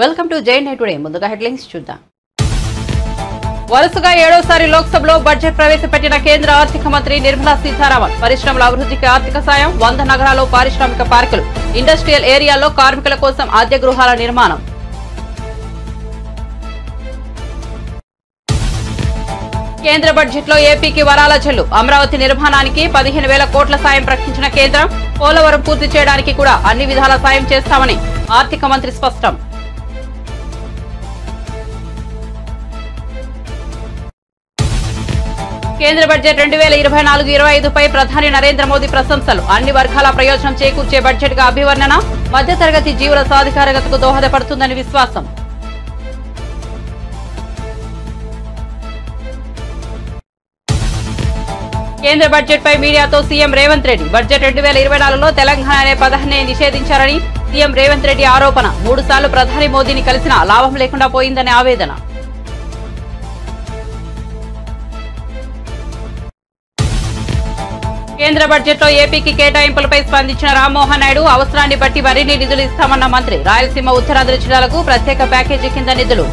Welcome to జై today. ముందుగా headlines చూద్దాం. వరుసగా 7వసారి లోక్సభలో బడ్జెట్ ప్రవేశపెట్టిన కేంద్ర ఆర్థిక మంత్రి నిర్మలా సీతారామన్. పరిశ్రమల అభివృద్ధికి ఆర్థిక సాయం, 100 నగరాల్లో పారిశ్రామిక పార్కులు, ఇండస్ట్రియల్ ఏరియాల్లో కార్మికుల కోసం అద్దె గృహాల నిర్మాణం. కేంద్ర బడ్జెట్లో ఏపీకి వరాల జల్లు. అమరావతి నిర్మాణానికి 15,000 కోట్ల సాయం ప్రకటించిన కేంద్రం. పోలవరం పూర్తి చేయడానికి కూడా అన్ని విధాల సాయం చేస్తామని ఆర్థిక మంత్రి స్పష్టం. కేంద్ర బడ్జెట్ 2024-25 పై ప్రధాని నరేంద్ర మోదీ ప్రశంసలు. అన్ని వర్గాల ప్రయోజనం చేకూర్చే బడ్జెట్ గా అభివర్ణన. మధ్యతరగతి జీవుల సాధికారతకు దోహదపడుతుందని విశ్వాసం. కేంద్ర బడ్జెట్ పై మీడియాతో సీఎం రేవంత్ రెడ్డి. బడ్జెట్ 2024లో తెలంగాణ అనే పదాన్ని నిషేధించారని సీఎం రేవంత్ రెడ్డి ఆరోపణ. 3 సార్లు ప్రధాని మోదీని కలిసినా లాభం లేకుండా పోయిందని ఆవేదన. కేంద్ర బడ్జెట్లో ఏపీకి కేటాయింపులపై స్పందించిన రామ్మోహన్ నాయుడు. అవసరాన్ని బట్టి మరిన్ని నిధులు ఇస్తామన్న మంత్రి. రాయలసీమ, ఉత్తరాంధ్ర జిల్లాలకు ప్రత్యేక ప్యాకేజీ కింద నిధులు.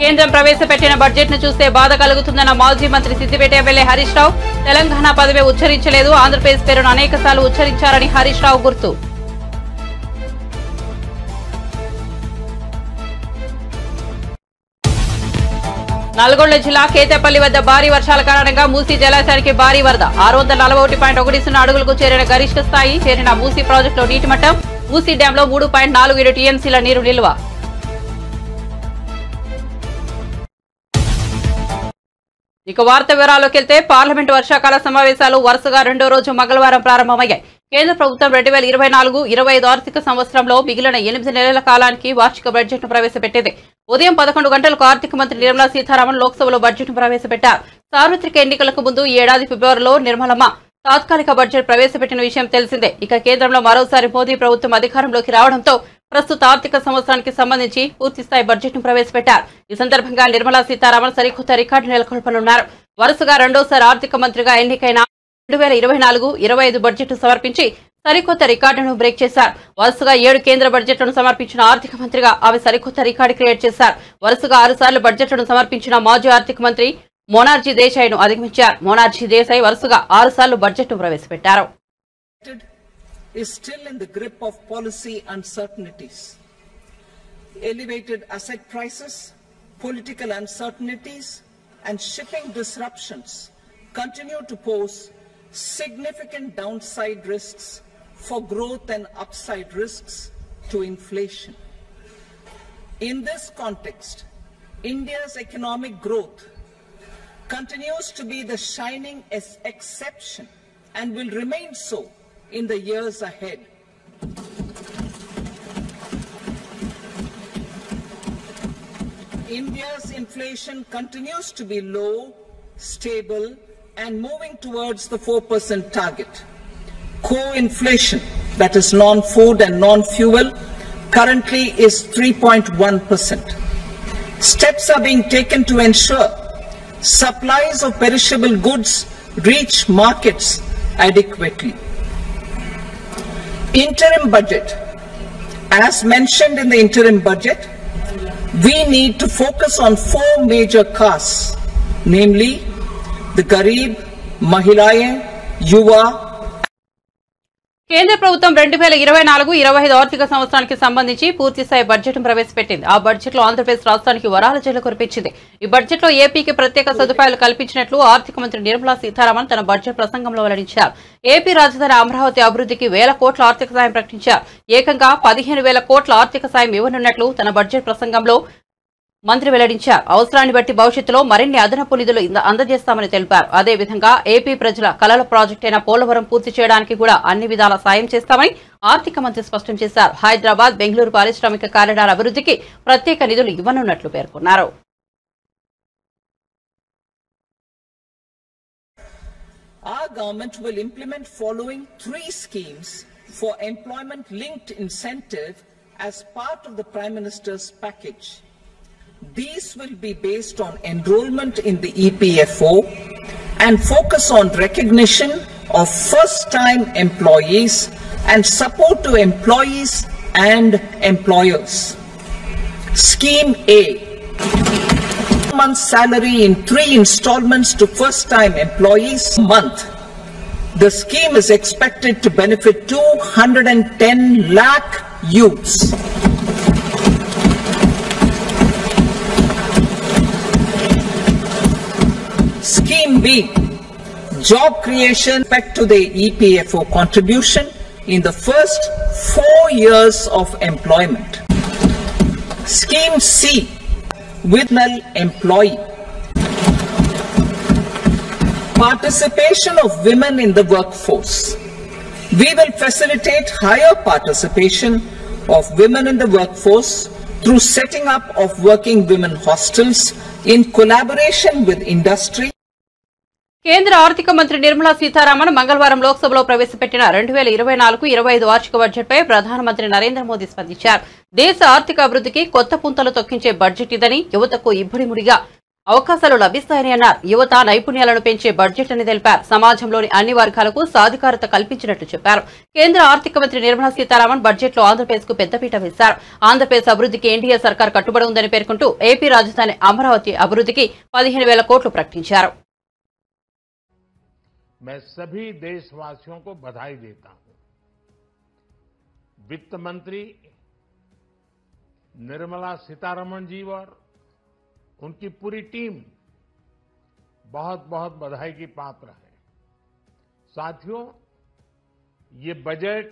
కేంద్రం ప్రవేశపెట్టిన బడ్జెట్ ను చూస్తే బాధ కలుగుతుందన్న మాజీ మంత్రి సిద్దిపేట ఎమ్మెల్యే హరీష్ రావు. తెలంగాణ పదవే ఉచ్చరించలేదు, ఆంధ్రప్రదేశ్ పేరును అనేక సార్లు ఉచ్చరించారని హరీష్ రావు గుర్తు. నల్గొండ జిల్లా కేతేపల్లి వద్ద భారీ వర్షాల కారణంగా మూసీ జలాశయానికి భారీ వరద. 641.10 అడుగులకు చేరిన గరిష్ట స్థాయి. చేరిన మూసీ ప్రాజెక్టులో నీటి మట్టం. మూసీ డ్యాంలో 3.47 టీఎంసీల నీరు నిల్వ. ఇక వార్త వివరాల్లోకి వెళ్తే, పార్లమెంటు వర్షాకాల సమావేశాలు వరుసగా 2వ రోజు మంగళవారం ప్రారంభమయ్యాయి. కేంద్ర ప్రభుత్వం 2024-25 ఆర్థిక సంవత్సరంలో మిగిలిన 8 నెలల కాలానికి వార్షిక బడ్జెట్ ను ప్రవేశపెట్టింది. ఉదయం 11 గంటలకు ఆర్థిక మంత్రి నిర్మలా సీతారామన్ లోక్సభలో బడ్జెట్ ను ప్రవేశపెట్టారు. సార్వత్రిక ఎన్నికలకు ముందు ఈ ఏడాది ఫిబ్రవరిలో నిర్మలమ్మ తాత్కాలిక బడ్జెట్ ప్రవేశపెట్టిన విషయం తెలిసిందే. ఇక కేంద్రంలో మరోసారి మోదీ ప్రభుత్వం అధికారంలోకి రావడంతో ప్రస్తుత ఆర్థిక సంవత్సరానికి సంబంధించి పూర్తిస్థాయి బడ్జెట్ ను ప్రవేశపెట్టారు. ఈ సందర్భంగా నిర్మలా సీతారామన్ సరికొత్త రికార్డు నెలకొల్పనున్నారు. వరుసగా 2వసారి ఆర్థిక మంత్రిగా ఎన్నికైన 2024-25 బడ్జెట్ ను సమర్పించి సరికొత్త రికార్డును బ్రేక్ చేశారు. వరుసగా 7 కేంద్ర బడ్జెట్లను సమర్పించిన ఆర్థిక మంత్రిగా ఆమె సరికొత్త రికార్డు క్రియేట్ చేశారు. వరుసగా 6 సార్లు బడ్జెట్లను సమర్పించిన మాజీ ఆర్థిక మంత్రి మొనార్జీ దేశాయ్ ను అధిగమించారు. మొనార్జీ దేశాయ్ వరుసగా 6 సార్లు బడ్జెట్ ను ప్రవేశపెట్టారు. Is still in the grip of policy uncertainties. Elevated asset prices, political uncertainties, and shipping disruptions continue to pose significant downside risks for growth and upside risks to inflation. In this context, India's economic growth continues to be the shining exception and will remain so in the years ahead. India's inflation continues to be low, stable, and moving towards the 4% target. Core inflation, that is non-food and non-fuel, currently is 3.1%. Steps are being taken to ensure supplies of perishable goods reach markets adequately. Interim budget. As mentioned in the interim budget, we need to focus on 4 major castes, namely the Garib, Mahilayen, Yuva. కేంద్ర ప్రభుత్వం 2024-25 ఆర్థిక సంవత్సరానికి సంబంధించి పూర్తిస్థాయి budget ను ప్రవేశపెట్టింది. ఆ budget లో ఆంధ్రప్రదేశ్ రాష్ట్రానికి వరాల జల్లు కురిపించింది. ఈ బడ్జెట్ లో ఏపీకి ప్రత్యేక సదుపాయాలు కల్పించినట్లు ఆర్థిక మంత్రి నిర్మలా సీతారామన్ తన బడ్జెట్ ప్రసంగంలో వెల్లడించారు. ఏపీ రాజధాని అమరావతి అభివృద్ధికి 1000 కోట్ల ఆర్థిక సాయం ప్రకటించారు. ఏకంగా 15,000 కోట్ల ఆర్థిక సాయం ఇవ్వనున్నట్లు తన బడ్జెట్ ప్రసంగంలో మంత్రి వెల్లడించారు. అవసరాన్ని బట్టి భవిష్యత్తులో మరిన్ని అదనపు నిధులు అందజేస్తామని తెలిపారు. అదేవిధంగా ఏపీ ప్రజల కలల ప్రాజెక్టు అయిన పోలవరం పూర్తి చేయడానికి కూడా అన్ని విధాల సాయం చేస్తామని ఆర్థిక మంత్రి స్పష్టం చేశారు. హైదరాబాద్, బెంగళూరు పారిశ్రామిక కారిడార్ అభివృద్ధికి ప్రత్యేక నిధులు ఇవ్వనున్నట్లు పేర్కొన్నారు. Our government will implement following 3 schemes for employment-linked incentive as part of the Prime Minister's package. These will be based on enrollment in the EPFO and focus on recognition of first-time employees and support to employees and employers. Scheme A. Month's salary in 3 installments to first-time employees a month. The scheme is expected to benefit 210 lakh youths. Scheme B. Job creation back to the EPFO contribution in the first 4 years of employment. Scheme C. With null employee. Participation of women in the workforce. We will facilitate higher participation of women in the workforce through setting up of working women hostels in collaboration with industry. కేంద్ర ఆర్థిక మంత్రి నిర్మలా సీతారామన్ మంగళవారం లోక్సభలో ప్రవేశపెట్టిన 2024-25 వార్షిక బడ్జెట్పై ప్రధానమంత్రి నరేంద్ర మోదీ స్పందించారు. దేశ ఆర్థిక అభివృద్ధికి కొత్త పుంతలు తొక్కించే బడ్జెట్ ఇదని, యువతకు ఇబ్బడిముడిగా అవకాశాలు లభిస్తాయని అన్నారు. యువత నైపుణ్యాలను పెంచే బడ్జెట్ అని తెలిపారు. సమాజంలోని అన్ని వర్గాలకు సాధికారత కల్పించినట్లు చెప్పారు. కేంద్ర ఆర్థిక మంత్రి నిర్మలా సీతారామన్ బడ్జెట్లో ఆంధ్రప్రదేశ్ కు పెద్దపీట వేశారు. ఆంధ్రప్రదేశ్ అభివృద్ధికి ఎన్డీఏ సర్కార్ కట్టుబడి ఉందని పేర్కొంటూ ఏపీ రాజధాని అమరావతి అభివృద్ధికి 15,000 కోట్లు ప్రకటించారు. मैं सभी देशवासियों को बधाई देता हूं. वित्त मंत्री निर्मला सीतारमण जी और उनकी पूरी टीम बहुत बहुत बधाई की पात्र है. साथियों, ये बजट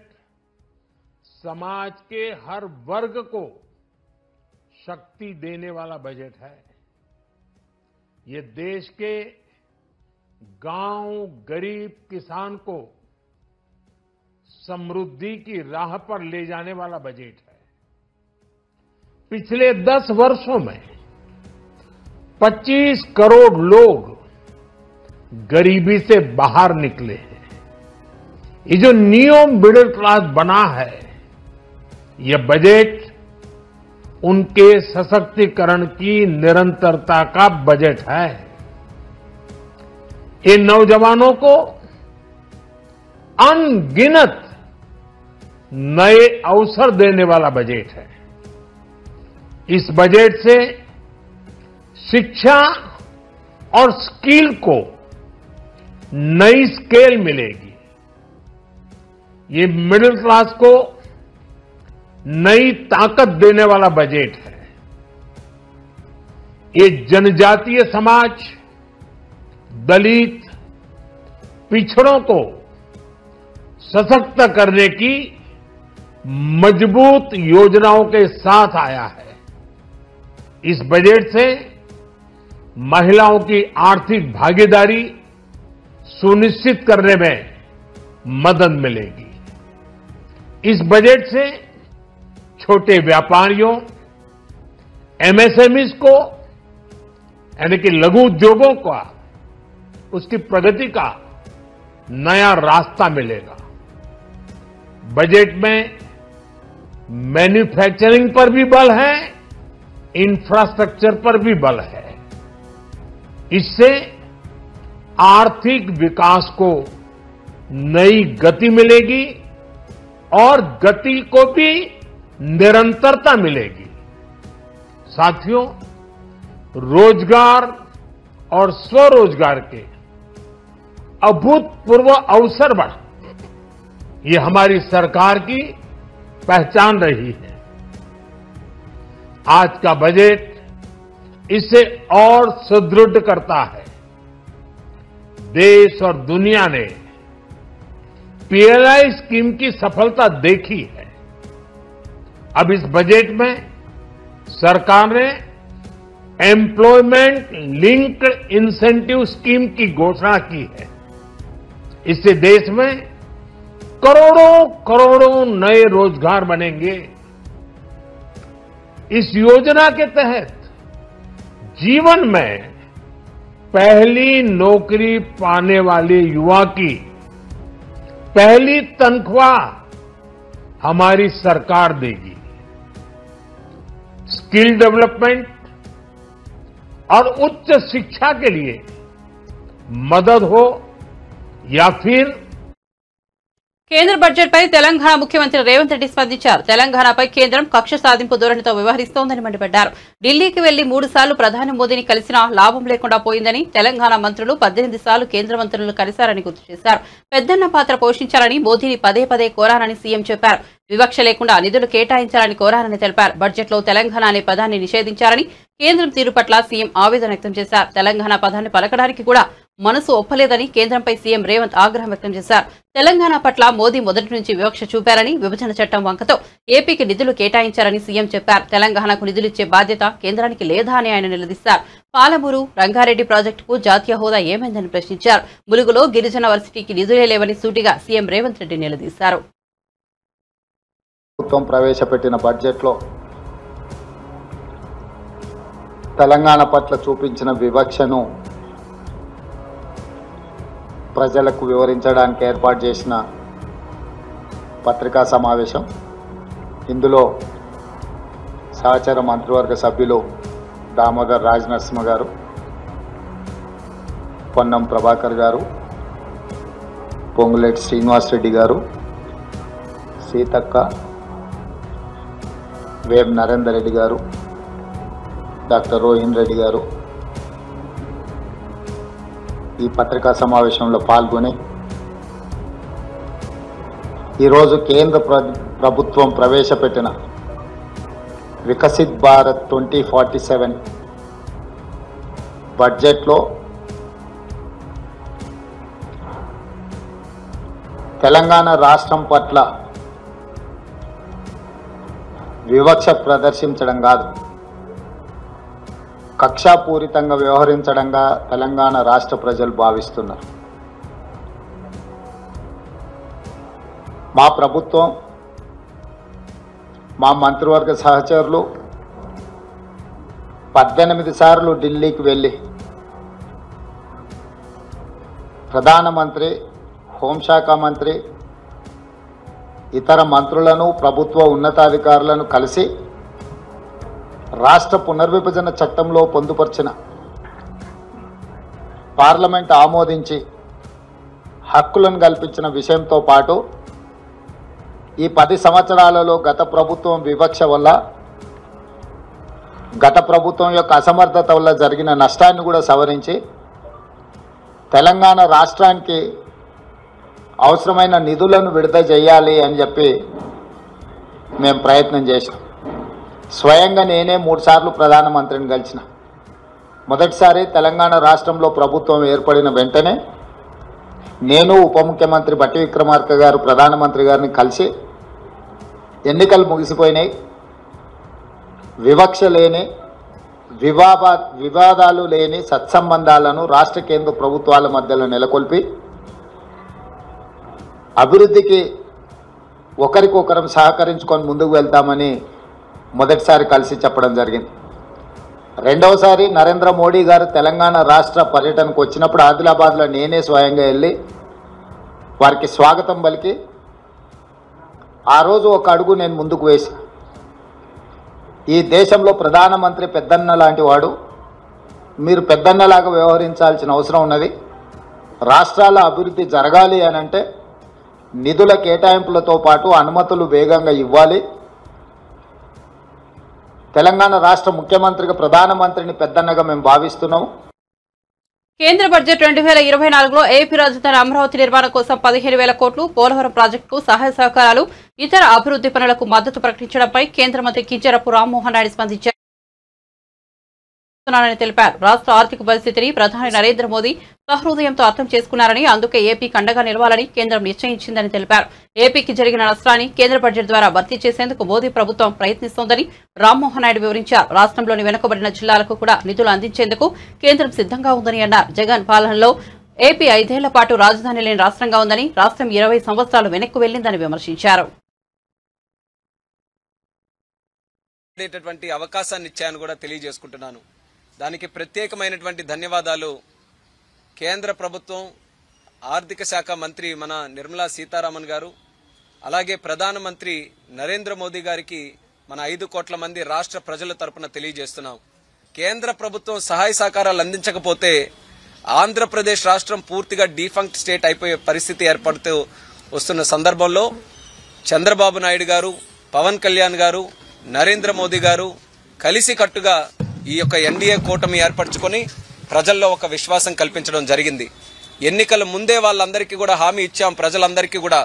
समाज के हर वर्ग को शक्ति देने वाला बजट है. ये देश के गांव गरीब किसान को समृद्धि की राह पर ले जाने वाला बजट है. पिछले 10 वर्षों में 25 करोड़ लोग गरीबी से बाहर निकले हैं. ये जो न्यू मिडिल क्लास बना है, ये बजट उनके सशक्तिकरण की निरंतरता का बजट है. ये नौजवानों को अनगिनत नए अवसर देने वाला बजट है. इस बजट से शिक्षा और स्किल को नई स्केल मिलेगी. ये मिडिल क्लास को नई ताकत देने वाला बजट है. ये जनजातीय समाज, दलित, पिछड़ों को सशक्त करने की मजबूत योजनाओं के साथ आया है. इस बजट से महिलाओं की आर्थिक भागीदारी सुनिश्चित करने में मदद मिलेगी. इस बजट से छोटे व्यापारियों, एमएसएमईज को यानी कि लघु उद्योगों का उसकी प्रगति का नया रास्ता मिलेगा. बजट में मैन्युफैक्चरिंग पर भी बल है, इंफ्रास्ट्रक्चर पर भी बल है. इससे आर्थिक विकास को नई गति मिलेगी और गति को भी निरंतरता मिलेगी. साथियों, रोजगार और स्वरोजगार के अभूतपूर्व अवसर बढ़, ये हमारी सरकार की पहचान रही है. आज का बजट इसे और सुदृढ़ करता है. देश और दुनिया ने पीएलआई स्कीम की सफलता देखी है. अब इस बजट में सरकार ने एम्प्लॉयमेंट लिंक्ड इंसेंटिव स्कीम की घोषणा की है. इससे देश में करोड़ों करोड़ों नए रोजगार बनेंगे. इस योजना के तहत जीवन में पहली नौकरी पाने वाले युवा की पहली तनख्वाह हमारी सरकार देगी. स्किल डेवलपमेंट और उच्च शिक्षा के लिए मदद हो या फिर కేంద్ర బడ్జెట్ పై తెలంగాణ ముఖ్యమంత్రి రేవంత్ రెడ్డి స్పందించారు. తెలంగాణపై కేంద్రం కక్ష సాధింపు ధోరణితో వ్యవహరిస్తోందని మండిపడ్డారు. ఢిల్లీకి వెళ్లి 3 సార్లు ప్రధాని మోదీని కలిసినా లాభం లేకుండా పోయిందని, తెలంగాణ మంత్రులు 18 సార్లు కేంద్ర మంత్రులను కలిశారని గుర్తు చేశారు. పెద్దన్న పాత్ర పోషించాలని మోదీని పదే పదే కోరానని సీఎం చెప్పారు. వివక్ష లేకుండా నిధులు కేటాయించాలని కోరానని తెలిపారు. బడ్జెట్లో తెలంగాణ అనే పదాన్ని నిషేధించారని, కేంద్రం తీరు పట్ల సీఎం ఆవేదన వ్యక్తం చేశారు. తెలంగాణ పదాన్ని పలకడానికి కూడా మనసు ఒప్పలేదని కేంద్రంపై సీఎం రేవంత్ ఆగ్రహం వ్యక్తం చేశారు. తెలంగాణ పట్ల మోదీ మొదటి నుంచి వివక్ష చూపారని, విభజన చట్టం వంకతో ఏపీకి నిధులు కేటాయించారని సీఎం చెప్పారు. తెలంగాణకు నిధులిచ్చే బాధ్యత కేంద్రానికి లేదా అని ఆయన నిలదీశారు. పాలమూరు రంగారెడ్డి ప్రాజెక్టుకు జాతీయ హోదా ఏమైందని ప్రశ్నించారు. ములుగులో గిరిజన వర్సిటీకి నిధులే లేవని సూటిగా సీఎం రేవంత్ రెడ్డి నిలదీశారు. ప్రభుత్వం ప్రవేశపెట్టిన బడ్జెట్లో తెలంగాణ పట్ల చూపించిన వివక్షను ప్రజలకు వివరించడానికి ఏర్పాటు చేసిన పత్రికా సమావేశం. ఇందులో సహచర మంత్రివర్గ సభ్యులు దామోదర్ రాజనరసింహ గారు, పొన్నం ప్రభాకర్ గారు, పొంగులేటి శ్రీనివాసరెడ్డి గారు, సీతక్క, వేం నరేందర్ రెడ్డి గారు, డాక్టర్ రోహిన్ రెడ్డి గారు ఈ పత్రికా సమావేశంలో పాల్గొని ఈరోజు కేంద్ర ప్రభుత్వం ప్రవేశపెట్టిన వికసిత్ భారత్ 2047 బడ్జెట్లో తెలంగాణ రాష్ట్రం పట్ల వివక్ష ప్రదర్శించడం కాదు, కక్షాపూరితంగా వ్యవహరించడంగా తెలంగాణ రాష్ట్ర ప్రజలు భావిస్తున్నారు. మా ప్రభుత్వం, మా మంత్రివర్గ సహచరులు 18 సార్లు ఢిల్లీకి వెళ్ళి ప్రధానమంత్రి, హోంశాఖ మంత్రి, ఇతర మంత్రులను, ప్రభుత్వ ఉన్నతాధికారులను కలిసి రాష్ట్ర పునర్విభజన చట్టంలో పొందుపరిచిన, పార్లమెంట్ ఆమోదించి హక్కులను కల్పించిన విషయంతో పాటు ఈ 10 సంవత్సరాలలో గత ప్రభుత్వం వివక్ష వల్ల, గత ప్రభుత్వం యొక్క అసమర్థత వల్ల జరిగిన నష్టాన్ని కూడా సవరించి తెలంగాణ రాష్ట్రానికి అవసరమైన నిధులను విడుదల చేయాలి అని చెప్పి మేము ప్రయత్నం చేసాం. స్వయంగా నేనే 3 సార్లు ప్రధానమంత్రిని కలిసిన. మొదటిసారి తెలంగాణ రాష్ట్రంలో ప్రభుత్వం ఏర్పడిన వెంటనే నేను, ఉప ముఖ్యమంత్రి బట్టి విక్రమార్క గారు ప్రధానమంత్రి గారిని కలిసి ఎన్నికలు ముగిసిపోయినాయి, వివక్ష లేని, వివాదాలు లేని సత్సంబంధాలను రాష్ట్ర కేంద్ర ప్రభుత్వాల మధ్యలో నెలకొల్పి అభివృద్ధికి ఒకరికొకరం సహకరించుకొని ముందుకు వెళ్తామని మొదటిసారి కలిసి చెప్పడం జరిగింది. రెండవసారి నరేంద్ర మోడీ గారు తెలంగాణ రాష్ట్ర పర్యటనకు వచ్చినప్పుడు ఆదిలాబాద్లో నేనే స్వయంగా వెళ్ళి వారికి స్వాగతం పలికి ఆ రోజు ఒక అడుగు నేను ముందుకు వేసి, ఈ దేశంలో ప్రధానమంత్రి పెద్దన్న లాంటి వాడు, మీరు పెద్దన్నలాగా వ్యవహరించాల్సిన అవసరం ఉన్నది. రాష్ట్రాల అభివృద్ధి జరగాలి అని అంటే నిధుల కేటాయింపులతో పాటు అనుమతులు వేగంగా ఇవ్వాలి. తెలంగాణ రాష్ట్ర ముఖ్యమంత్రిగా ప్రధానమంత్రిని పెద్దన్నగా మేము భావిస్తున్నాం. కేంద్ర బడ్జెట్ 2024లో ఏపీ రాజధాని అమరావతి నిర్మాణం కోసం 15,000 కోట్లు, పోలవరం ప్రాజెక్టుకు సహాయ సహకారాలు, ఇతర అభివృద్ధి పనులకు మద్దతు ప్రకటించడంపై కేంద్ర మంత్రి కింజరపు రామ్మోహన్ నాయుడు స్పందించారు తెలిపారు. రాష్ట్ర ఆర్థిక పరిస్థితిని ప్రధాని నరేంద్ర మోదీ సహృదయంతో అర్థం చేసుకున్నారని, అందుకే ఏపీకి అండగా నిలవాలని కేంద్రం నిశ్చయించిందని తెలిపారు. ఏపీకి జరిగిన నష్టాన్ని కేంద్ర బడ్జెట్ ద్వారా భర్తీ చేసేందుకు మోదీ ప్రభుత్వం ప్రయత్నిస్తోందని రామ్మోహన్ నాయుడు వివరించారు. రాష్ట్రంలోని వెనుకబడిన జిల్లాలకు కూడా నిధులు అందించేందుకు కేంద్రం సిద్ధంగా ఉందని అన్నారు. జగన్ పాలనలో ఏపీ 5 ఏళ్ల పాటు రాజధాని లేని రాష్ట్రంగా ఉందని, రాష్ట్రం 20 సంవత్సరాలు వెనక్కు వెళ్లిందని విమర్శించారు. అవకాశాన్ని ఇచ్చాయని కూడా తెలియజేసుకుంటున్నాను. దానికి ప్రత్యేకమైనటువంటి ధన్యవాదాలు కేంద్ర ప్రభుత్వం, ఆర్థిక శాఖ మంత్రి మన నిర్మలా సీతారామన్ గారు, అలాగే ప్రధానమంత్రి నరేంద్ర మోదీ గారికి మన 5 కోట్ల మంది రాష్ట్ర ప్రజల తరపున తెలియజేస్తున్నాం. కేంద్ర ప్రభుత్వం సహాయ సహకారాలు అందించకపోతే ఆంధ్రప్రదేశ్ రాష్ట్రం పూర్తిగా డీఫంక్ట్ స్టేట్ అయిపోయే పరిస్థితి ఏర్పడుతూ వస్తున్న సందర్భంలో చంద్రబాబు నాయుడు గారు, పవన్ కళ్యాణ్ గారు, నరేంద్ర మోదీ గారు కలిసికట్టుగా ఈ యొక్క ఎన్డీఏ కూటమి ఏర్పరచుకొని ప్రజల్లో ఒక విశ్వాసం కల్పించడం జరిగింది. ఎన్నికల ముందే వాళ్ళందరికీ కూడా హామీ ఇచ్చాం. ప్రజలందరికీ కూడా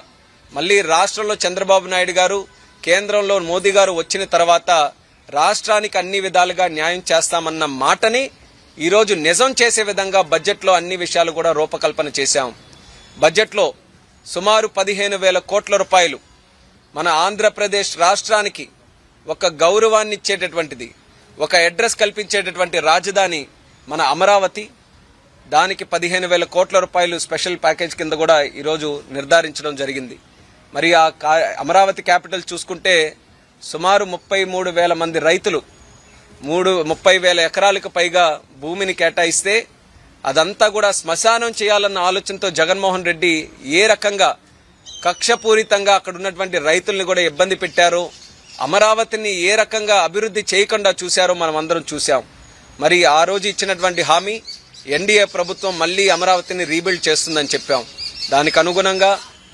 మళ్ళీ రాష్ట్రంలో చంద్రబాబు నాయుడు గారు, కేంద్రంలో మోదీ గారు వచ్చిన తర్వాత రాష్ట్రానికి అన్ని విధాలుగా న్యాయం చేస్తామన్న మాటని ఈరోజు నిజం చేసే విధంగా బడ్జెట్లో అన్ని విషయాలు కూడా రూపకల్పన చేశాం. బడ్జెట్లో సుమారు 15,000 కోట్ల రూపాయలు మన ఆంధ్రప్రదేశ్ రాష్ట్రానికి ఒక గౌరవాన్ని ఇచ్చేటటువంటిది, ఒక అడ్రస్ కల్పించేటటువంటి రాజధాని మన అమరావతి. దానికి 15,000 కోట్ల రూపాయలు స్పెషల్ ప్యాకేజ్ కింద కూడా ఈరోజు నిర్ధారించడం జరిగింది. మరి ఆ అమరావతి క్యాపిటల్ చూసుకుంటే సుమారు 33,000 మంది రైతులు 30,000 ఎకరాలకు పైగా భూమిని కేటాయిస్తే అదంతా కూడా శ్మశానం చేయాలన్న ఆలోచనతో జగన్మోహన్ రెడ్డి ఏ రకంగా కక్షపూరితంగా అక్కడ ఉన్నటువంటి రైతుల్ని కూడా ఇబ్బంది పెట్టారో, అమరావతిని ఏ రకంగా అభివృద్ధి చేయకుండా చూశారో మనం అందరం చూశాం. మరి ఆ రోజు ఇచ్చినటువంటి హామీ ఎన్డీఏ ప్రభుత్వం మళ్లీ అమరావతిని రీబిల్డ్ చేస్తుందని చెప్పాం. దానికి అనుగుణంగా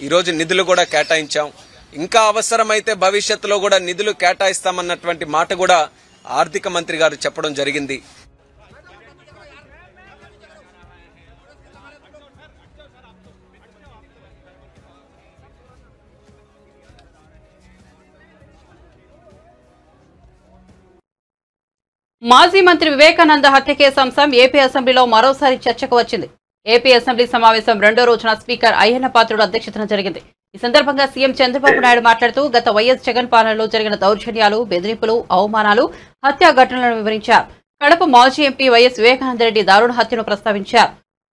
ఈరోజు నిధులు కూడా కేటాయించాం. ఇంకా అవసరమైతే భవిష్యత్తులో కూడా నిధులు కేటాయిస్తామన్నటువంటి మాట కూడా ఆర్థిక మంత్రి గారు చెప్పడం జరిగింది. మాజీ మంత్రి వివేకానంద హత్య కేసు అంశం ఏపీ అసెంబ్లీలో మరోసారి చర్చకు వచ్చింది. ఏపీ అసెంబ్లీ సమావేశం రెండో రోజున స్పీకర్ అయ్యన్న పాత్రుడు అధ్యక్షతన జరిగింది. ఈ సందర్భంగా సీఎం చంద్రబాబు నాయుడు మాట్లాడుతూ గత వైఎస్ జగన్ పాలనలో జరిగిన దౌర్జన్యాలు, బెదిరింపులు, అవమానాలు, హత్యా ఘటనలను వివరించారు. కడప మాజీ ఎంపీ వైఎస్ వివేకానందరెడ్డి దారుణ హత్యను ప్రస్తావించారు.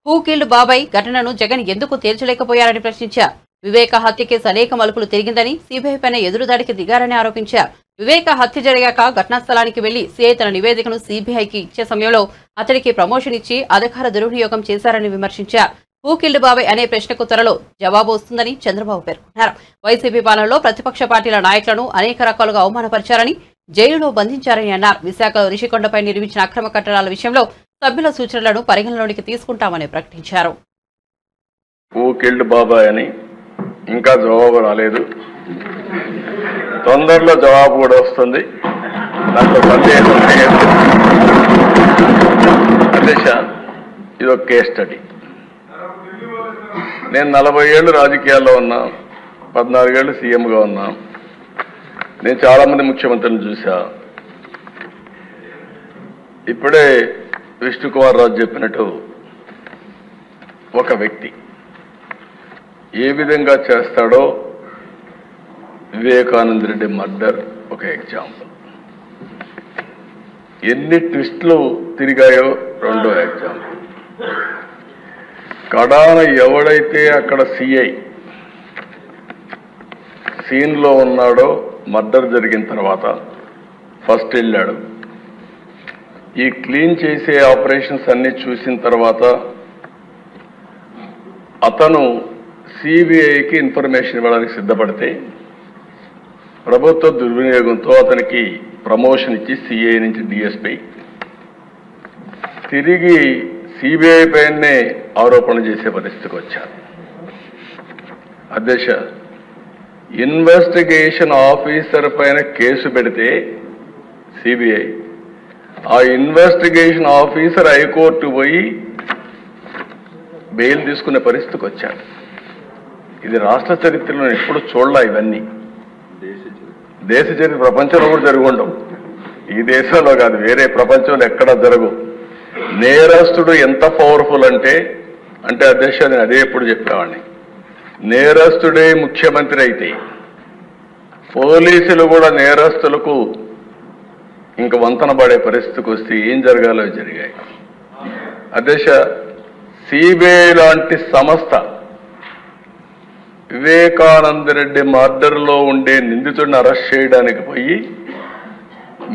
హూ కిల్డ్ బాబాయ్ ఘటనను జగన్ ఎందుకు తేల్చలేకపోయారని ప్రశ్నించారు. వివేక హత్య కేసు అనేక మలుపులు తిరిగిందని, సీబీఐపైన ఎదురుదాడికి దిగారని ఆరోపించారు. వివేక హత్య జరిగాక ఘటనా స్థలానికి వెళ్లి సీఐ తన నివేదికను సీబీఐకి ఇచ్చే సమయంలో అతడికి ప్రమోషన్ ఇచ్చి అధికార దుర్వినియోగం చేశారని విమర్శించారు. హూ కిల్డ్ బాబాయ్ అనే ప్రశ్నకు త్వరలో జవాబు వస్తుందని చంద్రబాబు పేర్కొన్నారు. వైసీపీ పాలనలో ప్రతిపక్ష పార్టీల నాయకులను అనేక రకాలుగా అవమానపరిచారని, జైలులో బంధించారని అన్నారు. విశాఖలో రిషికొండపై నిర్మించిన అక్రమ కట్టడాల విషయంలో సభ్యుల సూచనలను పరిగణలోనికి తీసుకుంటామని ప్రకటించారు. హూ కిల్డ్ బాబాయ్ అని ఇంకా జవాబు రాలేదు. తొందరలో జవాబు కూడా వస్తుంది, దాంట్లో సందేహం లేదు. అధ్యక్ష, ఇది ఒక కేస్ స్టడీ. నేను 40 ఏళ్ళు రాజకీయాల్లో ఉన్నా, 14 ఏళ్ళు సీఎంగా ఉన్నా. నేను చాలా మంది ముఖ్యమంత్రులను చూసా. ఇప్పుడే విష్ణుకుమార్ రాజు చెప్పినట్టు ఒక వ్యక్తి ఏ విధంగా చేస్తాడో వివేకానంద రెడ్డి మర్డర్ ఒక ఎగ్జాంపుల్. ఎన్ని ట్విస్టులు తిరిగాయో రెండో ఎగ్జాంపుల్. కడాన ఎవడైతే అక్కడ సిఐ సీన్లో ఉన్నాడో మర్డర్ జరిగిన తర్వాత ఫస్ట్ వెళ్ళాడు. ఈ క్లీన్ చేసే ఆపరేషన్స్ అన్ని చూసిన తర్వాత అతను సిబిఐకి ఇన్ఫర్మేషన్ ఇవ్వడానికి సిద్ధపడితే ప్రభుత్వ దుర్వినియోగంతో అతనికి ప్రమోషన్ ఇచ్చి సిఐ నుంచి డిఎస్పీ తిరిగి సిబిఐ పైనే ఆరోపణలు చేసే పరిస్థితికి వచ్చారు. అధ్యక్ష, ఇన్వెస్టిగేషన్ ఆఫీసర్ పైన కేసు పెడితే సిబిఐ, ఆ ఇన్వెస్టిగేషన్ ఆఫీసర్ హైకోర్టు పోయి బెయిల్ తీసుకునే పరిస్థితికి వచ్చాడు. ఇది రాష్ట్ర చరిత్రలో ఎప్పుడు చూడలే. ఇవన్నీ దేశ చరిత్ర ప్రపంచంలో కూడా జరిగి ఉండవు. ఈ దేశంలో కాదు, వేరే ప్రపంచంలో ఎక్కడా జరగవు. నేరస్తుడు ఎంత పవర్ఫుల్ అంటే అధ్యక్ష, నేను అదే ఎప్పుడు చెప్పేవాడిని, నేరస్తుడే ముఖ్యమంత్రి అయితే పోలీసులు కూడా నేరస్తులకు ఇంక వంతన పడే పరిస్థితికి వస్తే ఏం జరగాలో జరిగాయి. అధ్యక్ష, సిబిఐ లాంటి సంస్థ వివేకానంద రెడ్డి మర్డర్లో ఉండే నిందితుడిని అరెస్ట్ చేయడానికి పోయి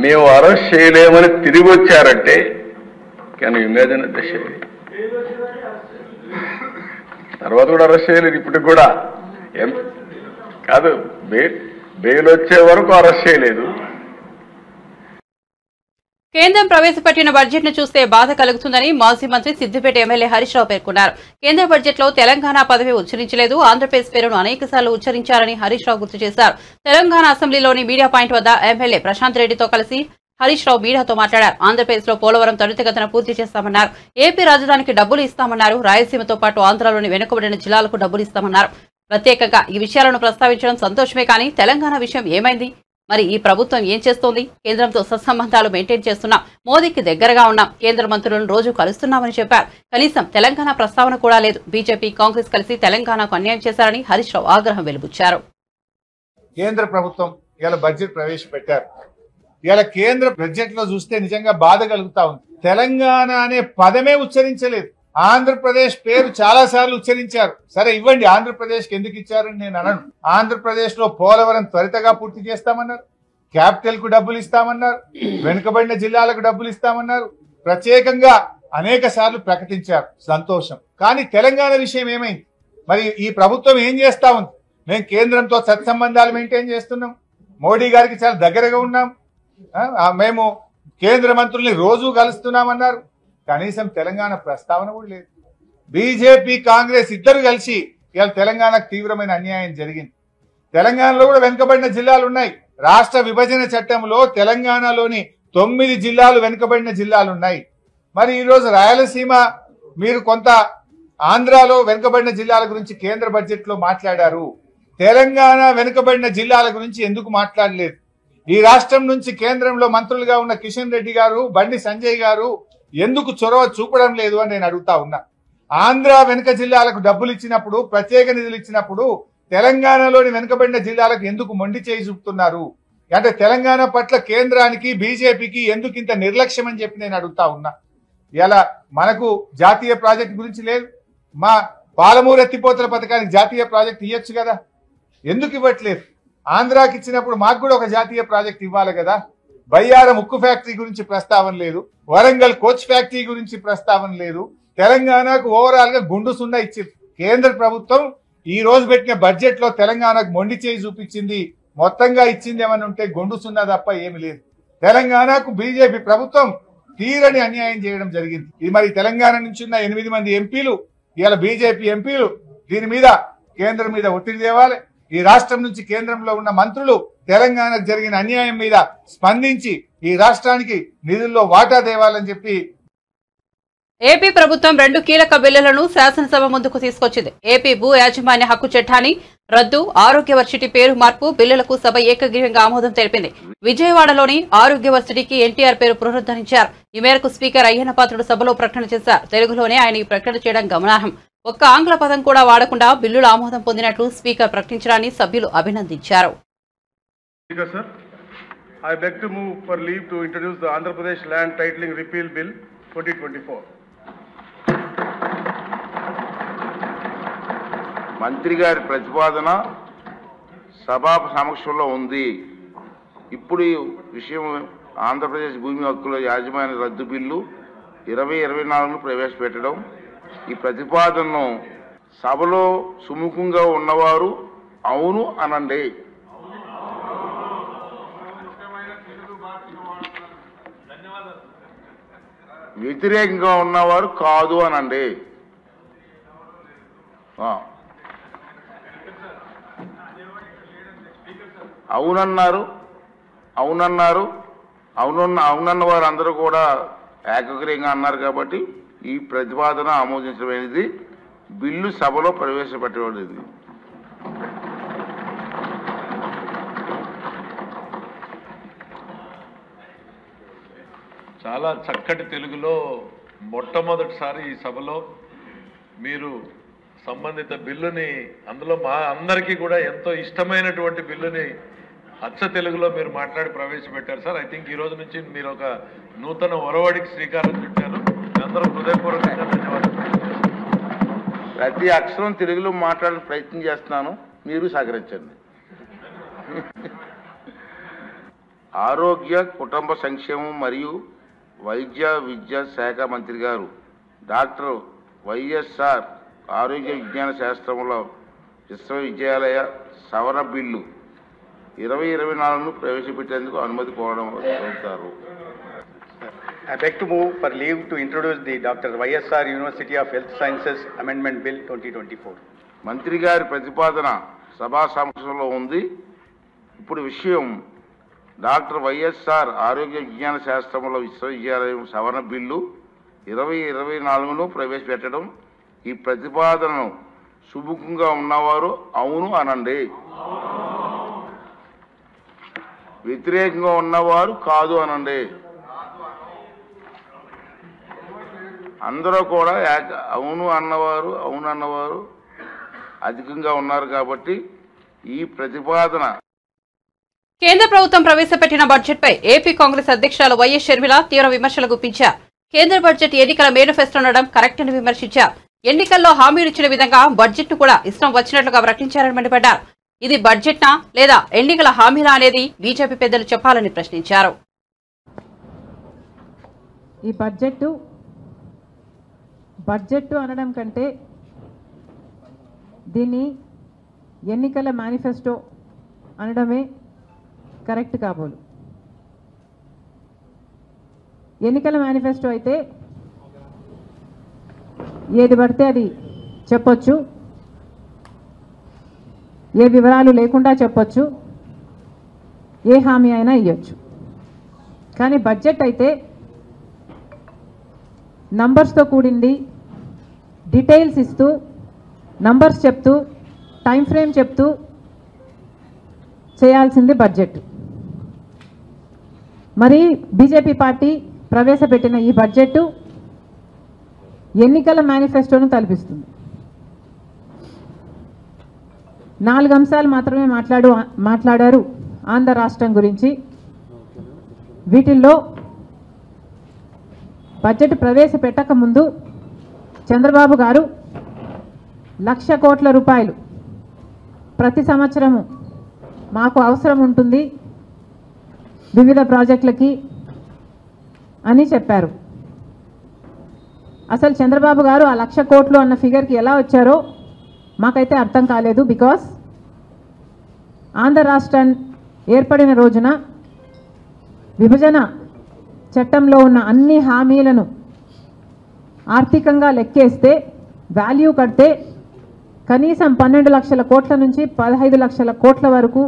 మేము అరెస్ట్ చేయలేమని తిరిగి వచ్చారంటే కానీ ఇమేజిన్ అధ్యక్ష. తర్వాత కూడా అరెస్ట్ చేయలేదు. ఇప్పటికి కూడా కాదు, బెయిల్ వచ్చే వరకు అరెస్ట్ చేయలేదు. కేంద్రం ప్రవేశపెట్టిన బడ్జెట్ ను చూస్తే బాధ కలుగుతుందని మాజీ మంత్రి సిద్దిపేట ఎమ్మెల్యే హరీష్ రావు పేర్కొన్నారు. కేంద్ర బడ్జెట్ లో తెలంగాణ పదవి ఉచ్చరించలేదు, ఆంధ్రప్రదేశ్ పేరును అనేకసార్లు ఉచ్చరించారని హరీష్ రావు గుర్తు చేశారు. తెలంగాణ అసెంబ్లీలోని మీడియా పాయింట్ వద్ద ఎమ్మెల్యే ప్రశాంత్ రెడ్డితో కలిసి హరీష్ రావు మీడియాతో మాట్లాడారు. ఆంధ్రప్రదేశ్ లో పోలవరం త్వరితగతిన పూర్తి చేస్తామన్నారు. ఏపీ రాజధానికి డబ్బులు ఇస్తామన్నారు. రాయలసీమతో పాటు ఆంధ్రాలోని వెనుకబడిన జిల్లాలకు డబ్బులు ఇస్తామన్నారు. ప్రత్యేకంగా ఈ విషయాలను ప్రస్తావించడం సంతోషమే, కానీ తెలంగాణ విషయం ఏమైంది? మరి ఈ ప్రభుత్వం ఏం చేస్తోంది? కేంద్రంతో సత్సంబంధాలు మెయింటైన్ చేస్తున్నాం, మోదీకి దగ్గరగా ఉన్నాం, కేంద్ర మంత్రులను రోజు కలుస్తున్నామని చెప్పారు. కనీసం తెలంగాణ ప్రస్తావన కూడా లేదు. బీజేపీ కాంగ్రెస్ కలిసి తెలంగాణకు అన్యాయం చేశారని హరీష్ రావు ఆగ్రహం వెలిబుచ్చారు. కేంద్ర ప్రభుత్వం ఇలా బడ్జెట్ ప్రవేశపెట్టారు. ఇలా కేంద్ర బడ్జెట్ లో చూస్తే నిజంగా బాధ కలుగుతా ఉంది. తెలంగాణ అనే పదమే ఉచ్చరించలేదు. ఆంధ్రప్రదేశ్ పేరు చాలా సార్లు ఉచ్చరించారు. సరే ఇవ్వండి, ఆంధ్రప్రదేశ్ కి ఎందుకు ఇచ్చారని నేను అనను. ఆంధ్రప్రదేశ్ లో పోలవరం త్వరితగా పూర్తి చేస్తామన్నారు, క్యాపిటల్ కు డబ్బులు ఇస్తామన్నారు, వెనుకబడిన జిల్లాలకు డబ్బులు ఇస్తామన్నారు, ప్రత్యేకంగా అనేక సార్లు ప్రకటించారు. సంతోషం. కానీ తెలంగాణ విషయం ఏమైంది? మరి ఈ ప్రభుత్వం ఏం చేస్తా ఉంది? మేము కేంద్రంతో సత్సంబంధాలు మెయింటైన్ చేస్తున్నాం, మోడీ గారికి చాలా దగ్గరగా ఉన్నాం, మేము కేంద్ర మంత్రుల్ని రోజు కలుస్తున్నామన్నారు. కనీసం తెలంగాణ ప్రస్తావన కూడా లేదు. బీజేపీ కాంగ్రెస్ ఇద్దరు కలిసి ఇవాళ తెలంగాణకు తీవ్రమైన అన్యాయం జరిగింది. తెలంగాణలో కూడా వెనుకబడిన జిల్లాలు ఉన్నాయి. రాష్ట్ర విభజన చట్టంలో తెలంగాణలోని 9 జిల్లాలు వెనుకబడిన జిల్లాలు ఉన్నాయి. మరి ఈరోజు రాయలసీమ, మీరు కొంత ఆంధ్రాలో వెనుకబడిన జిల్లాల గురించి కేంద్ర బడ్జెట్ లో మాట్లాడారు. తెలంగాణ వెనుకబడిన జిల్లాల గురించి ఎందుకు మాట్లాడలేదు? ఈ రాష్ట్రం నుంచి కేంద్రంలో మంత్రులుగా ఉన్న కిషన్ రెడ్డి గారు, బండి సంజయ్ గారు ఎందుకు చొరవ చూపడం లేదు అని నేను అడుగుతా ఉన్నా. ఆంధ్ర వెనుక జిల్లాలకు డబ్బులు ఇచ్చినప్పుడు, ప్రత్యేక నిధులు ఇచ్చినప్పుడు తెలంగాణలోని వెనుకబడిన జిల్లాలకు ఎందుకు మొండి చేయి చూపుతున్నారు? అంటే తెలంగాణ పట్ల కేంద్రానికి, బీజేపీకి ఎందుకు ఇంత నిర్లక్ష్యం అని చెప్పి నేను అడుగుతా ఉన్నా. ఇలా మనకు జాతీయ ప్రాజెక్టు గురించి లేదు. మా పాలమూరు ఎత్తిపోతల పథకానికి జాతీయ ప్రాజెక్టు ఇవ్వచ్చు కదా, ఎందుకు ఇవ్వట్లేదు? ఆంధ్రాకి ఇచ్చినప్పుడు మాకు కూడా ఒక జాతీయ ప్రాజెక్ట్ ఇవ్వాలి కదా. బయ్యారం ఉక్కు ఫ్యాక్టరీ గురించి ప్రస్తావన లేదు, వరంగల్ కోచ్ ఫ్యాక్టరీ గురించి ప్రస్తావన లేదు. తెలంగాణకు ఓవరాల్ గా గుండు సున్నా ఇచ్చింది. కేంద్ర ప్రభుత్వం ఈ రోజు పెట్టిన బడ్జెట్ లో తెలంగాణకు మొండి చేయి చూపించింది. మొత్తంగా ఇచ్చింది ఏమని ఉంటే గుండు సున్నా తప్ప ఏమి లేదు. తెలంగాణకు బీజేపీ ప్రభుత్వం తీరని అన్యాయం చేయడం జరిగింది. ఇది మరి తెలంగాణ నుంచి ఉన్న 8 మంది ఎంపీలు, ఇవాళ బీజేపీ ఎంపీలు దీని మీద కేంద్రం మీద ఒత్తిడి తేవాలి. ఈ రాష్ట్రం నుంచి కేంద్రంలో ఉన్న మంత్రులు తెలంగాణకు జరిగిన అన్యాయం మీద స్పందించి ఈ రాష్ట్రానికి నిధుల్లో వాటా తేవాలని చెప్పి. ఏపీ ప్రభుత్వం 2 కీలక బిల్లులను శాసనసభ ముందుకు తీసుకొచ్చింది. ఏపీ భూ యాజమాన్య హక్కు చట్టాన్ని రద్దు, ఆరోగ్య వర్సిటీ పేరు మార్పు బిల్లులకు సభ ఏకగ్రీవంగా ఆమోదం తెలిపింది. విజయవాడలోని ఆరోగ్య వర్సిటీకి ఎన్టీఆర్ పేరు పునరుద్ధరించారు. ఈ మేరకు స్పీకర్ అయ్యన్న పాత్రుడు సభలో ప్రకటన చేశారు. తెలుగులోనే ఆయన ఈ ప్రకటన చేయడం గమనార్హం. ఒక్క ఆంగ్ల పదం కూడా వాడకుండా బిల్లులు ఆమోదం పొందినట్లు స్పీకర్ ప్రకటించడాన్ని సభ్యులు అభినందించారు. I beg to move for leave to introduce the Andhra Pradesh Land Titling Repeal Bill 2024. మంత్రి గారి ప్రతిపాదన సభా సమక్షంలో ఉంది. ఇప్పుడు ఈ విషయం ఆంధ్రప్రదేశ్ భూమి హక్కుల యాజమాన్య రద్దు బిల్లు 2024ను ప్రవేశపెట్టడం. ఈ ప్రతిపాదనను సభలో సుముఖంగా ఉన్నవారు అవును అనండి, వ్యతిరేకంగా ఉన్నవారు కాదు అనండి. అవునన్నారు అవునన్నారు అవునన్న వారు అందరూ కూడా ఏకగ్రీయంగా అన్నారు. కాబట్టి ఈ ప్రతిపాదన ఆమోదించబడినది. బిల్లు సభలో ప్రవేశపెట్టబడింది. చాలా చక్కటి తెలుగులో మొట్టమొదటిసారి ఈ సభలో మీరు సంబంధిత బిల్లుని, అందులో మా అందరికీ కూడా ఎంతో ఇష్టమైనటువంటి బిల్లుని అచ్చ తెలుగులో మీరు మాట్లాడి ప్రవేశపెట్టారు సార్. ఐ థింక్ ఈ రోజు నుంచి మీరు ఒక నూతన ఒరవడికి శ్రీకారం చుట్టారు. అందరూ హృదయపూర్వకంగా ధన్యవాదాలు. ప్రతి అక్షరం తెలుగులో మాట్లాడే ప్రయత్నం చేస్తున్నాను, మీరు సహకరించండి. ఆరోగ్య కుటుంబ సంక్షేమం మరియు వైద్య విద్యా శాఖ మంత్రి గారు డాక్టర్ వైఎస్ఆర్ ఆరోగ్య విజ్ఞాన శాస్త్రముల విశ్వవిద్యాలయ సవరణ బిల్లు 2024ను ప్రవేశపెట్టేందుకు అనుమతి కోరడం అవుతారు. I beg to move for leave to introduce the Dr. YSR University of Health Sciences Amendment Bill 2024. మంత్రి గారి ప్రతిపాదన సభా సమక్షంలో ఉంది. ఇప్పుడు విషయం డాక్టర్ వైఎస్ఆర్ ఆరోగ్య విజ్ఞాన శాస్త్రముల విశ్వవిద్యాలయం సవరణ బిల్లు 2024ను ప్రవేశపెట్టడం. ఈ ప్రతిపాదనను సుముఖంగా ఉన్నవారు అవును అనండి, వ్యతిరేకంగా ఉన్నవారు కాదు అనండి. అందరూ కూడా అవును అన్నవారు అధికంగా ఉన్నారు కాబట్టి ఈ ప్రతిపాదన. కేంద్ర ప్రభుత్వం ప్రవేశపెట్టిన బడ్జెట్పై ఏపీ కాంగ్రెస్ అధ్యక్షురాలు వైఎస్ షర్మిల తీవ్ర విమర్శలు గుప్పించారు. కేంద్ర బడ్జెట్ ఎన్నికల మేనిఫెస్టో ఉండడం కరెక్ట్ అని విమర్శించారు. ఎన్నికల్లో హామీలు ఇచ్చిన విధంగా బడ్జెట్ ను కూడా ఇష్టం వచ్చినట్లుగా ప్రకటించారని మండిపడ్డారు. ఇది బడ్జెట్నా లేదా ఎన్నికల హామీలా అనేది బీజేపీ పెద్దలు చెప్పాలని ప్రశ్నించారు. ఈ బడ్జెట్ అనడం కంటే దీన్ని ఎన్నికల మేనిఫెస్టో అనడమే కరెక్ట్ కాబోలు. ఎన్నికల మేనిఫెస్టో అయితే ఏది పడితే అది చెప్పొచ్చు, ఏ వివరాలు లేకుండా చెప్పొచ్చు, ఏ హామీ అయినా ఇవ్వచ్చు. కానీ బడ్జెట్ అయితే నంబర్స్తో కూడింది, డీటెయిల్స్ ఇస్తూ, నంబర్స్ చెప్తూ, టైం ఫ్రేమ్ చెప్తూ చేయాల్సింది బడ్జెట్. మరి బీజేపీ పార్టీ ప్రవేశపెట్టిన ఈ బడ్జెట్ ఎన్నికల మేనిఫెస్టోను తలపిస్తుంది. 4 అంశాలు మాత్రమే మాట్లాడారు ఆంధ్ర రాష్ట్రం గురించి. వీటిల్లో బడ్జెట్ ప్రవేశపెట్టక ముందు చంద్రబాబు గారు 1,00,000 కోట్ల రూపాయలు ప్రతి సంవత్సరము మాకు అవసరం ఉంటుంది వివిధ ప్రాజెక్టులకి అని చెప్పారు. అసలు చంద్రబాబు గారు ఆ 1,00,000 కోట్లు అన్న ఫిగర్కి ఎలా వచ్చారో మాకైతే అర్థం కాలేదు. బికాస్ ఆంధ్ర రాష్ట్రం ఏర్పడిన రోజున విభజన చట్టంలో ఉన్న అన్ని హామీలను ఆర్థికంగా లెక్కేస్తే వాల్యూ కడితే కనీసం 12 లక్షల కోట్ల నుంచి 15 లక్షల కోట్ల వరకు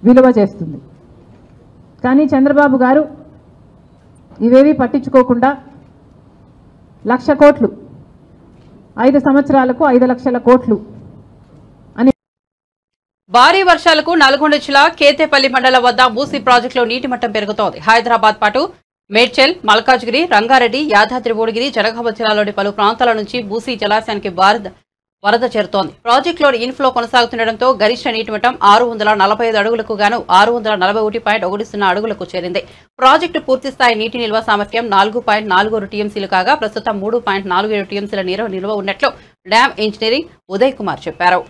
విలువ చేస్తుంది. కానీ చంద్రబాబు గారు ఇవేవి పట్టించుకోకుండా 1,00,000 కోట్లు 5 సంవత్సరాలకు 5 లక్షల కోట్లు అని. భారీ వర్షాలకు నల్గొండ జిల్లా కేతేపల్లి మండలం వద్ద మూసీ ప్రాజెక్టులో నీటి మట్టం పెరుగుతోంది. హైదరాబాద్ పాటు మేడ్చల్, మల్కాజ్గిరి, రంగారెడ్డి, యాదాద్రి భువనగిరి, జనగామ జిల్లాలోని పలు ప్రాంతాల నుంచి మూసీ జలాశయానికి వరద చేరుతోంది. ప్రాజెక్టులోని ఇన్ఫ్లో కొనసాగుతుండటంతో గరిష్ట నీటి మట్టం 645 అడుగులకు గాను 641.10 అడుగులకు చేరింది. ప్రాజెక్టు పూర్తిస్థాయి నీటి నిల్వ సామర్థ్యం 4.46 టీఎంసీలు కాగా ప్రస్తుతం 3.47 టీఎంసీల నీరు నిల్వ ఉన్నట్లు డ్యామ్ ఇంజనీరింగ్ ఉదయ్ కుమార్ చెప్పారు.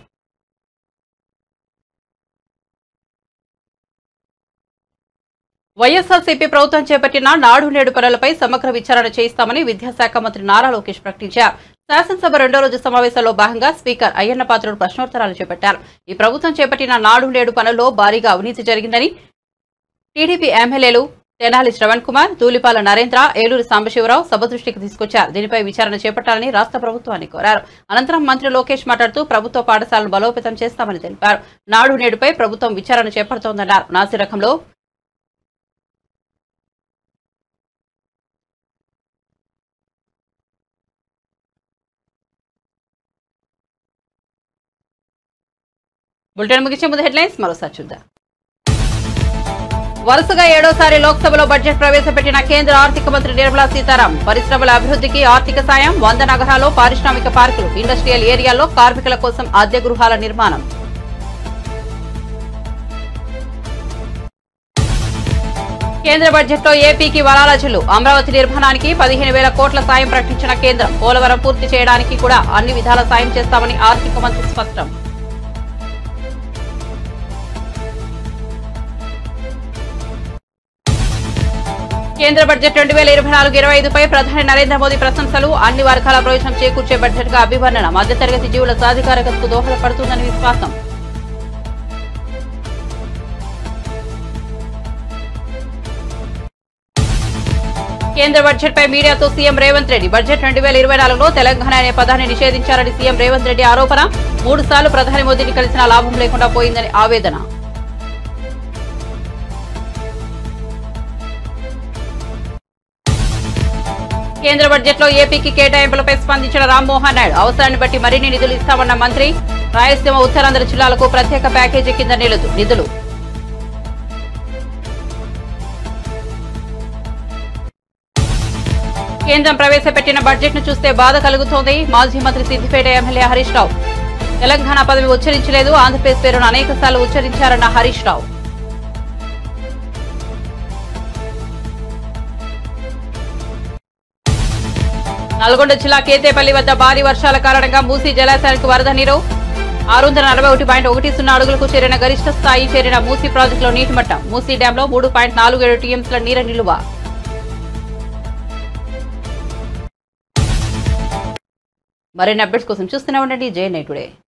వైఎస్ఆర్సీపీ ప్రభుత్వం చేపట్టిన నాడు నేడు పనులపై సమగ్ర విచారణ చేయిస్తామని విద్యాశాఖ మంత్రి నారా లోకేష్ ప్రకటించారు. శాసనసభ 2వ రోజు సమావేశంలో భాగంగా స్పీకర్ అయ్యన్న పాత్రుడు ప్రశ్నోత్తరాలు చేపట్టారు. ఈ ప్రభుత్వం చేపట్టిన నాడు నేడు పనుల్లో భారీగా అవినీతి జరిగిందని టీడీపీ ఎమ్మెల్యేలు తెనాలి శ్రవణ్ కుమార్, ధూళిపాల నరేంద్ర, ఏలూరు సాంబశివరావు సభ దృష్టికి తీసుకొచ్చారు. దీనిపై విచారణ చేపట్టాలని రాష్ట్ర ప్రభుత్వాన్ని కోరారు. అనంతరం మంత్రి లోకేష్ మాట్లాడుతూ ప్రభుత్వ పాఠశాలను బలోపేతం చేస్తామని తెలిపారు. నాడు నేడుపై ప్రభుత్వం విచారణ చేపడుతోందన్నారు. నాసిరకంలో బులెటిన్ ముగించే ముందు హెడ్లైన్స్ మరోసారి చూద్దాం. వరుసగా 7వసారి లోక్సభలో బడ్జెట్ ప్రవేశపెట్టిన కేంద్ర ఆర్థిక మంత్రి నిర్మలా సీతారామన్. పరిశ్రమల అభివృద్ధికి ఆర్థిక సాయం, 100 నగరాల్లో పారిశ్రామిక పార్కులు, ఇండస్ట్రియల్ ఏరియాల్లో కార్మికుల కోసం అద్దె గృహాల నిర్మాణం. కేంద్ర బడ్జెట్లో ఏపీకి వరాల జల్లు. అమరావతి నిర్మాణానికి 15,000 కోట్ల సాయం ప్రకటించిన కేంద్రం. పోలవరం పూర్తి చేయడానికి కూడా అన్ని విధాల సాయం చేస్తామని ఆర్థిక మంత్రి స్పష్టం. కేంద్ర బడ్జెట్ 2024-25పై ప్రధాని నరేంద్ర మోదీ ప్రశంసలు. అన్ని వర్గాల ప్రయోజనం చేకూర్చే బడ్జెట్ గా అభివర్ణన. మధ్యతరగతి జీవుల సాధికారతకు దోహదపడుతుందని విశ్వాసం. కేంద్ర బడ్జెట్ పై మీడియాతో సీఎం రేవంత్ రెడ్డి బడ్జెట్ 2024లో తెలంగాణ అనే పదాన్ని నిషేధించారని సీఎం రేవంత్ రెడ్డి ఆరోపణ 3 సార్లు ప్రధాని మోదీని కలిసినా లాభం లేకుండా పోయిందని ఆవేదన. కేంద్ర బడ్జెట్లో ఏపీకి కేటాయింపులపై స్పందించిన రామ్మోహన్ నాయుడు అవసరాన్ని బట్టి మరిన్ని నిధులు ఇస్తామన్న మంత్రి. రాయలసీమ ఉత్తరాంధ్ర జిల్లాలకు ప్రత్యేక ప్యాకేజీ కింద నిధులు. కేంద్రం ప్రవేశపెట్టిన బడ్జెట్ ను చూస్తే బాధ కలుగుతోంది. మాజీ మంత్రి సిద్దిపేట ఎమ్మెల్యే హరీష్ రావు తెలంగాణ పదవి ఉచ్చరించలేదు, ఆంధ్రప్రదేశ్ పేరును అనేక సార్లు ఉచ్చరించారన్న హరీష్ రావు. నల్గొండ జిల్లా కేతేపల్లి వద్ద భారీ వర్షాల కారణంగా మూసీ జలాశయానికి వరద నీరు 641.10 అడుగులకు చేరిన గరిష్ట స్థాయి చేరిన మూసీ ప్రాజెక్టులో నీటి మట్టం. మూసీ డ్యాంలో 3.47 టీఎంసీల నీరు నిలువ. మరిన్ని అప్డేట్స్ కోసం చూస్తూనే ఉండండి జై నైట్ టుడే.